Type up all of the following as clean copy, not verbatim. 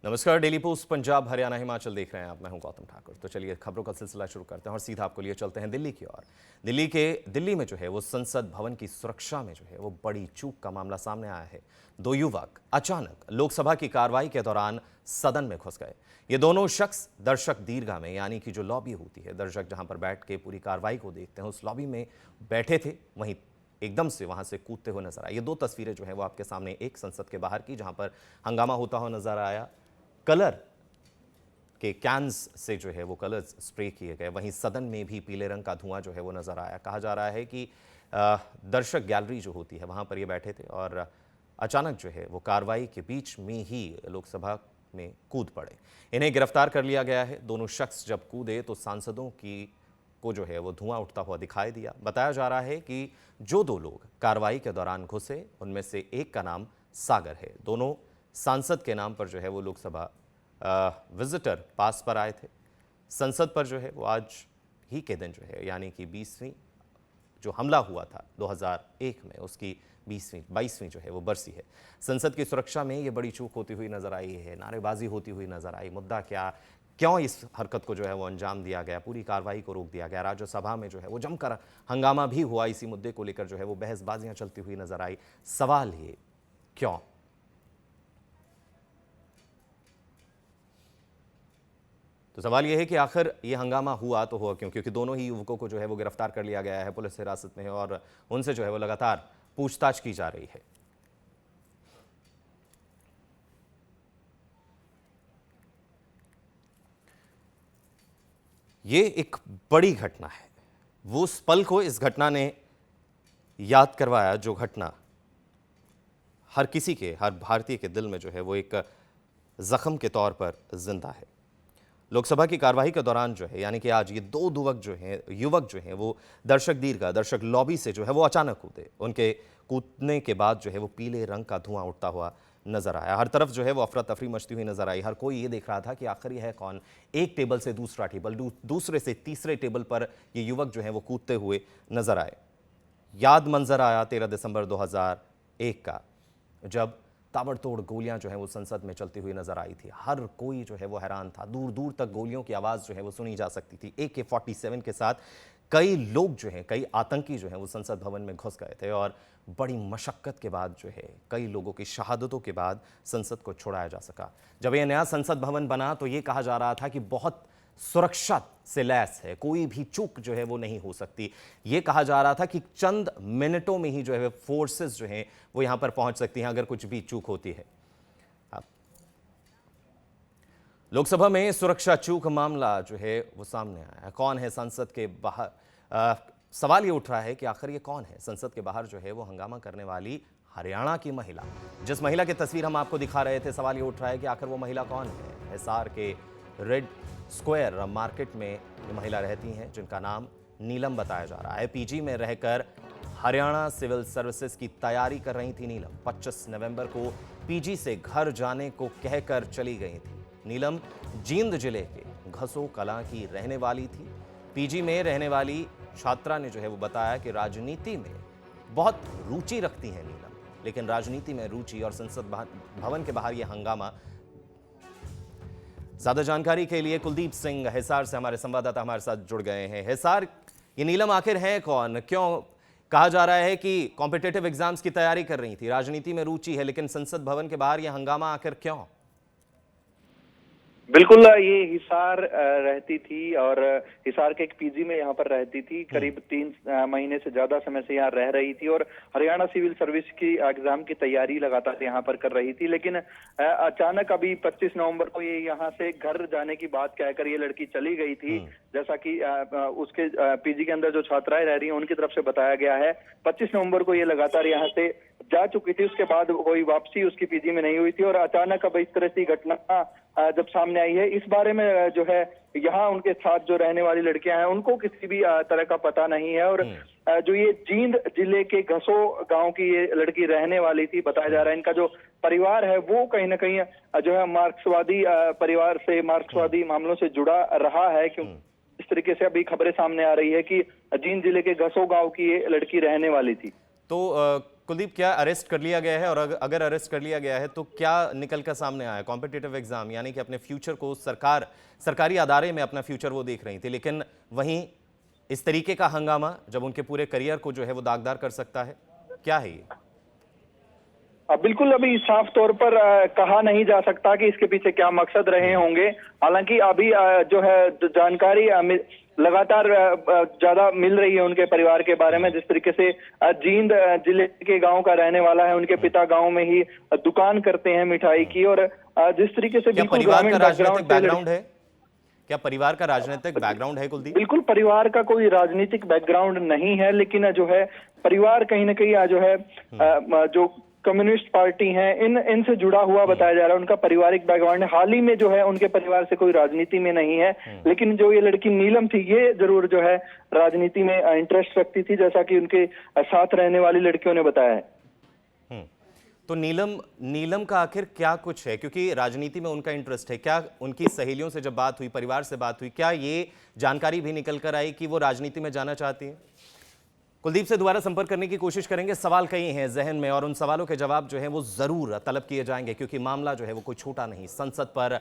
नमस्कार। Daily post Punjab Haryana Himachal देख रहे हैं आप। मैं हूं गौतम ठाकुर। तो चलिए खबरों का सिलसिला शुरू करते हैं और सीधा आपको लिए चलते हैं दिल्ली की ओर। दिल्ली में जो है वो संसद भवन की सुरक्षा में जो है वो बड़ी चूक का मामला सामने आया है। दो युवक अचानक लोकसभा की कार्रवाई के दौरान सदन में घुस गए। ये दोनों शख्स दर्शक दीर्घा में, यानी कि जो लॉबी होती है, दर्शक जहां पर बैठ के पूरी कार्रवाई को देखते हैं, उस लॉबी में बैठे थे। वहीं एकदम से वहां से कूदते हुए नजर आए। ये दो तस्वीरें जो है वो आपके सामने, एक संसद के बाहर की जहां पर हंगामा होता हुआ नजर आया, कलर के कैन्स से जो है वो कलर्स स्प्रे किए गए। वहीं सदन में भी पीले रंग का धुआं जो है वो नजर आया। कहा जा रहा है कि दर्शक गैलरी जो होती है वहां पर ये बैठे थे और अचानक जो है वो कार्रवाई के बीच में ही लोकसभा में कूद पड़े। इन्हें गिरफ्तार कर लिया गया है। दोनों शख्स जब कूदे तो सांसदों को जो है वो धुआं उठता हुआ दिखाई दिया। बताया जा रहा है कि जो दो लोग कार्रवाई के दौरान घुसे उनमें से एक का नाम सागर है। दोनों सांसद के नाम पर जो है वो लोकसभा विजिटर पास पर आए थे। संसद पर जो है वो आज ही के दिन जो है, यानी कि 20वीं जो हमला हुआ था 2001 में, उसकी 22वीं जो है वो बरसी है। संसद की सुरक्षा में ये बड़ी चूक होती हुई नजर आई है, नारेबाजी होती हुई नजर आई। मुद्दा क्या, क्यों इस हरकत को जो है वो अंजाम दिया गया, पूरी कार्रवाई को रोक दिया गया। राज्यसभा में जो है वो जमकर हंगामा भी हुआ। इसी मुद्दे को लेकर जो है वो बहसबाजियां चलती हुई नजर आई। सवाल ये, क्यों? तो सवाल यह है कि आखिर ये हंगामा हुआ तो हुआ क्यों? क्योंकि दोनों ही युवकों को जो है वो गिरफ्तार कर लिया गया है पुलिस हिरासत में और उनसे जो है वो लगातार पूछताछ की जा रही है। ये एक बड़ी घटना है। वो उस पल को इस घटना ने याद करवाया जो घटना हर किसी के, हर भारतीय के दिल में जो है वो एक जख्म के तौर पर जिंदा है। लोकसभा की कार्रवाई के दौरान जो है, यानी कि आज ये दो युवक जो हैं वो दर्शक लॉबी से जो है वो अचानक कूदे। उनके कूदने के बाद जो है वो पीले रंग का धुआं उठता हुआ नजर आया। हर तरफ जो है वो अफरा तफरी मचती हुई नजर आई। हर कोई ये देख रहा था कि आखिर ये है कौन। एक टेबल से दूसरा टेबल, दूसरे से तीसरे टेबल पर ये युवक जो है वो कूदते हुए नजर आए। याद मंजर आया 13 दिसंबर 2001 का, जब ताबड़तोड़ गोलियां जो है वो संसद में चलती हुई नजर आई थी। हर कोई जो है वो हैरान था। दूर दूर तक गोलियों की आवाज जो है वो सुनी जा सकती थी। AK-47 के साथ कई लोग जो हैं, कई आतंकी जो हैं वो संसद भवन में घुस गए थे और बड़ी मशक्कत के बाद जो है, कई लोगों की शहादतों के बाद संसद को छोड़ाया जा सका। जब यह नया संसद भवन बना तो ये कहा जा रहा था कि बहुत सुरक्षा से लैस है, कोई भी चूक जो है वो नहीं हो सकती। ये कहा जा रहा था कि चंद मिनटों में ही जो है फोर्सेस जो हैं वो यहां पर पहुंच सकती हैं अगर कुछ भी चूक होती है। लोकसभा में सुरक्षा चूक मामला जो है वो सामने आया है। कौन है संसद के बाहर? सवाल ये उठ रहा है कि आखिर ये कौन है संसद के बाहर जो है वो हंगामा करने वाली हरियाणा की महिला, जिस महिला की तस्वीर हम आपको दिखा रहे थे। सवाल ये उठ रहा है कि आखिर वो महिला कौन है? हिसार के रेड स्क्वायर मार्केट में ये महिला रहती हैं, जिनका नाम नीलम बताया जा रहा है। PG में रहकर हरियाणा सिविल सर्विसेज की तैयारी कर रही थी नीलम। 25 नवंबर को PG से घर जाने को कहकर चली गई थी। नीलम जींद जिले के घसो कलां की रहने वाली थी। PG में रहने वाली छात्रा ने जो है वो बताया कि राजनीति में बहुत रुचि रखती है नीलम, लेकिन राजनीति में रुचि और संसद भवन के बाहर यह हंगामा। ज्यादा जानकारी के लिए कुलदीप सिंह हिसार से हमारे संवाददाता हमारे साथ जुड़ गए हैं। हिसार, ये नीलम आखिर है कौन? क्यों कहा जा रहा है कि कॉम्पिटिटिव एग्जाम्स की तैयारी कर रही थी, राजनीति में रुचि है, लेकिन संसद भवन के बाहर यह हंगामा आखिर क्यों? बिल्कुल, ये हिसार रहती थी और हिसार के एक PG में यहाँ पर रहती थी। करीब 3 महीने से ज्यादा समय से यहाँ रह रही थी और हरियाणा सिविल सर्विस की एग्जाम की तैयारी लगातार यहाँ पर कर रही थी। लेकिन अचानक अभी 25 नवंबर को ये यहाँ से घर जाने की बात कहकर ये लड़की चली गई थी। जैसा कि उसके PG के अंदर जो छात्राएं रह रही हैं उनकी तरफ से बताया गया है। 25 नवंबर को ये लगातार यहाँ से जा चुकी थी। उसके बाद कोई वापसी उसकी PG में नहीं हुई थी और अचानक अब इस तरह की घटना जब सामने आई है, इस बारे में जो है यहाँ उनके साथ जो रहने वाली लड़कियां हैं उनको किसी भी तरह का पता नहीं है। और जो ये जींद जिले के घसो गांव की ये लड़की रहने वाली थी, बताया जा रहा है इनका जो परिवार है वो कहीं ना कहीं जो है मार्क्सवादी परिवार से, मार्क्सवादी मामलों से जुड़ा रहा है। क्योंकि इस तरीके से अभी खबरें सामने आ रही है कि जींद जिले के घसो गांव की ये लड़की रहने वाली थी। तो कुलदीप, क्या अरेस्ट कर लिया गया है? और अगर अरेस्ट कर लिया गया है तो क्या निकल कर सामने आया? कॉम्पिटिटिव एग्जाम यानी कि अपने फ्यूचर को सरकारी अदारे में अपना फ्यूचर वो देख रही थी, लेकिन वहीं इस तरीके का हंगामा जब उनके पूरे करियर को जो है वो दागदार कर सकता है, क्या है ये? बिल्कुल, अभी साफ तौर पर कहा नहीं जा सकता कि इसके पीछे क्या मकसद रहे होंगे। हालांकि अभी जो है जानकारी लगातार ज्यादा मिल रही है उनके परिवार के बारे में। जिस तरीके से जींद जिले के गांव का रहने वाला है, उनके पिता गांव में ही दुकान करते हैं मिठाई की, और जिस तरीके से क्या परिवार का राजनीतिक बैकग्राउंड है? क्या परिवार का राजनीतिक बैकग्राउंड है कुलदीप? बिल्कुल, परिवार का कोई राजनीतिक बैकग्राउंड नहीं है, लेकिन जो है परिवार कहीं ना कहीं जो है जो कम्युनिस्ट पार्टी है इनसे जुड़ा हुआ बताया जा रहा है। उनका पारिवारिक बैकग्राउंड है। हाल ही में जो है उनके परिवार से कोई राजनीति में नहीं है, लेकिन जो ये लड़की नीलम थी ये जरूर जो है राजनीति में इंटरेस्ट रखती थी, जैसा कि उनके साथ रहने वाली लड़कियों ने बताया है। तो नीलम का आखिर क्या कुछ है? क्योंकि राजनीति में उनका इंटरेस्ट है। क्या उनकी सहेलियों से जब बात हुई, परिवार से बात हुई, क्या ये जानकारी भी निकल कर आई कि वो राजनीति में जाना चाहती है? कुलदीप से दोबारा संपर्क करने की कोशिश करेंगे। सवाल कई हैं जहन में और उन सवालों के जवाब जो है वो जरूर तलब किए जाएंगे, क्योंकि मामला जो है वो कोई छोटा नहीं। संसद पर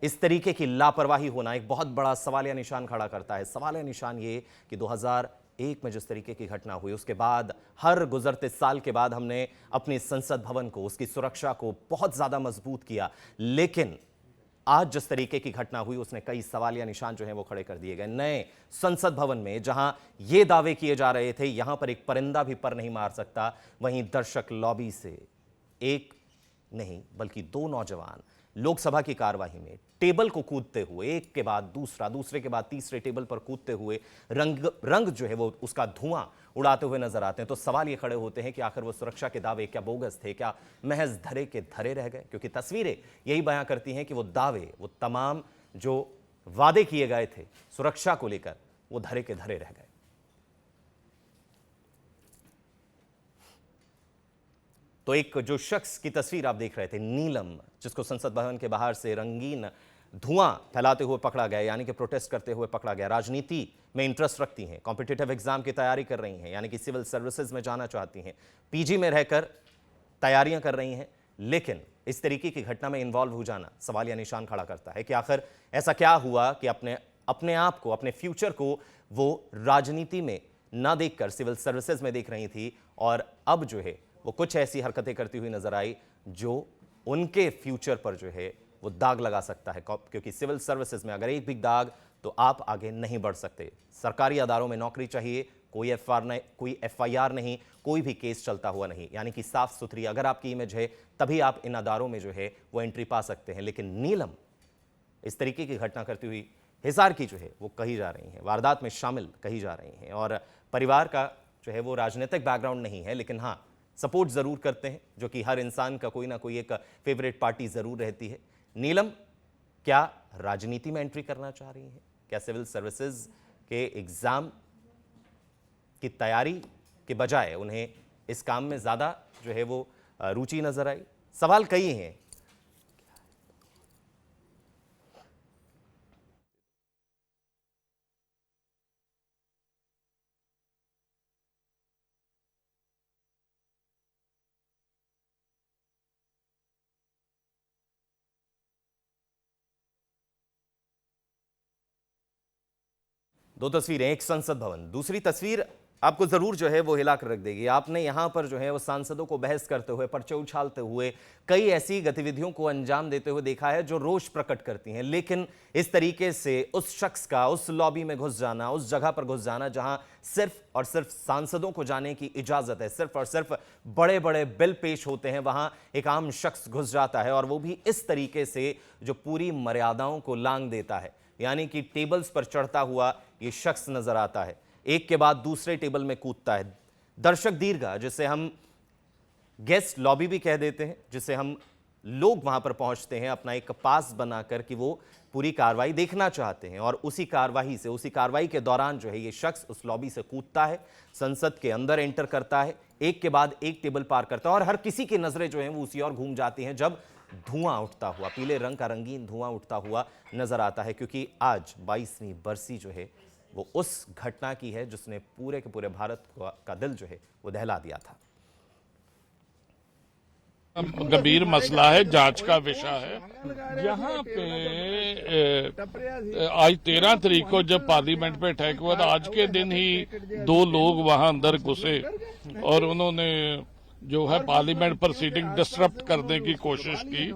इस तरीके की लापरवाही होना एक बहुत बड़ा सवालिया निशान खड़ा करता है। सवालिया निशान ये कि 2001 में जिस तरीके की घटना हुई, उसके बाद हर गुजरते साल के बाद हमने अपने संसद भवन को, उसकी सुरक्षा को बहुत ज्यादा मजबूत किया, लेकिन आज जिस तरीके की घटना हुई उसने कई सवालिया निशान जो है वो खड़े कर दिए गए। नए संसद भवन में जहां ये दावे किए जा रहे थे यहां पर एक परिंदा भी पर नहीं मार सकता, वहीं दर्शक लॉबी से एक नहीं बल्कि दो नौजवान लोकसभा की कार्यवाही में टेबल को कूदते हुए, एक के बाद दूसरा, दूसरे के बाद तीसरे टेबल पर कूदते हुए रंग जो है वो उसका धुआं उड़ाते हुए नजर आते हैं। तो सवाल ये खड़े होते हैं कि आखिर वो सुरक्षा के दावे क्या बोगस थे, क्या महज धरे के धरे रह गए? क्योंकि तस्वीरें यही बयां करती हैं कि वो दावे, वो तमाम जो वादे किए गए थे सुरक्षा को लेकर, वो धरे के धरे रह गए। तो एक जो शख्स की तस्वीर आप देख रहे थे, नीलम, जिसको संसद भवन के बाहर से रंगीन धुआं फैलाते हुए पकड़ा गया, यानी कि प्रोटेस्ट करते हुए पकड़ा गया। राजनीति में इंटरेस्ट रखती हैं, कॉम्पिटिटिव एग्जाम की तैयारी कर रही हैं, यानी कि सिविल सर्विसेज में जाना चाहती हैं, पीजी में रहकर तैयारियां कर रही हैं, लेकिन इस तरीके की घटना में इन्वॉल्व हो जाना सवालिया निशान खड़ा करता है कि आखिर ऐसा क्या हुआ कि अपने आप को, अपने फ्यूचर को वो राजनीति में ना देखकर सिविल सर्विसेज में देख रही थी, और अब जो है वो कुछ ऐसी हरकतें करती हुई नजर आई जो उनके फ्यूचर पर जो है वो दाग लगा सकता है। क्योंकि सिविल सर्विसेज में अगर एक भी दाग तो आप आगे नहीं बढ़ सकते। सरकारी अदारों में नौकरी चाहिए, कोई एफआईआर नहीं, कोई भी केस चलता हुआ नहीं, यानी कि साफ सुथरी अगर आपकी इमेज है तभी आप इन अदारों में जो है वो एंट्री पा सकते हैं। लेकिन नीलम इस तरीके की घटना करती हुई हिसार की जो है वो कही जा रही है, वारदात में शामिल कही जा रही हैं, और परिवार का जो है वो राजनीतिक बैकग्राउंड नहीं है, लेकिन हाँ सपोर्ट जरूर करते हैं, जो कि हर इंसान का कोई ना कोई एक फेवरेट पार्टी जरूर रहती है। नीलम क्या राजनीति में एंट्री करना चाह रही है? क्या सिविल सर्विसेज के एग्जाम की तैयारी के बजाय उन्हें इस काम में ज्यादा जो है वो रुचि नजर आई? सवाल कई हैं। दो तस्वीरें, एक संसद भवन, दूसरी तस्वीर आपको जरूर जो है वो हिला कर रख देगी। आपने यहां पर जो है वो सांसदों को बहस करते हुए, पर्चे उछालते हुए, कई ऐसी गतिविधियों को अंजाम देते हुए देखा है जो रोष प्रकट करती हैं, लेकिन इस तरीके से उस शख्स का उस लॉबी में घुस जाना, उस जगह पर घुस जाना जहां सिर्फ और सिर्फ सांसदों को जाने की इजाजत है, सिर्फ और सिर्फ बड़े बड़े बिल पेश होते हैं, वहां एक आम शख्स घुस जाता है, और वो भी इस तरीके से जो पूरी मर्यादाओं को लांघ देता है। यानी कि टेबल्स पर चढ़ता हुआ ये शख्स नजर आता है, एक के बाद दूसरे टेबल में कूदता है। दर्शक दीर्घा, जिसे हम गेस्ट लॉबी भी कह देते हैं, जिसे हम लोग वहां पर पहुंचते हैं अपना एक पास बनाकर कि वो पूरी कार्रवाई देखना चाहते हैं, और उसी कार्रवाई के दौरान जो है ये शख्स उस लॉबी से कूदता है, संसद के अंदर एंटर करता है, एक के बाद एक टेबल पार करता है, और हर किसी की नजरें जो हैं वो उसी ओर घूम जाती हैं जब धुआं उठता हुआ, पीले रंग का रंगीन धुआं उठता हुआ नजर आता है। क्योंकि आज 22वीं बरसी जो है वो उस घटना की है जिसने पूरे के पूरे भारत का दिल जो है वो दहला दिया था। गंभीर मसला है, जांच का विषय है। यहाँ पे आज 13 तारीख को जब पार्लियामेंट पे अटैक हुआ था, आज के दिन ही 2 लोग वहां अंदर घुसे और उन्होंने जो है पार्लियामेंट प्रोसीडिंग डिस्टर्ब करने की कोशिश की,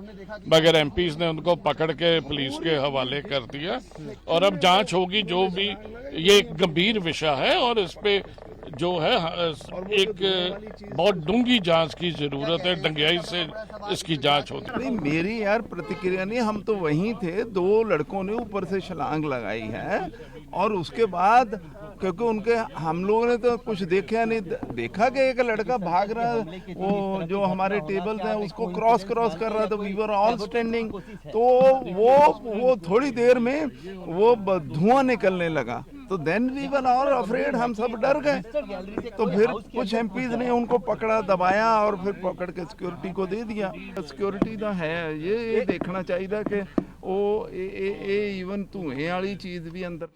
मगर एमपीज ने उनको पकड़ के पुलिस के हवाले कर दिया और अब जांच होगी। जो भी ये एक गंभीर विषय है और इस पे जो है एक बहुत डूंगी जांच की जरूरत है, डंगाई से इसकी जांच होती है। नहीं, मेरी यार प्रतिक्रिया नहीं, हम तो वहीं थे, 2 लड़कों ने ऊपर से छलांग लगाई है और उसके बाद क्योंकि उनके हम लोगों ने तो कुछ देखा नहीं, देखा कि एक लड़का भाग रहा है, वो जो हमारे टेबल थे उसको क्रॉस कर रहा था, वी वर ऑल स्टैंडिंग, तो वो थोड़ी देर में वो धुआं निकलने लगा, तो then we were all afraid, हम सब डर गए। तो फिर कुछ एमपीज ने उनको पकड़ा, दबाया और फिर पकड़ के सिक्योरिटी को दे दिया। सिक्योरिटी तो है, ये देखना चाहिए कि वो इवन धुएं वाली चीज भी अंदर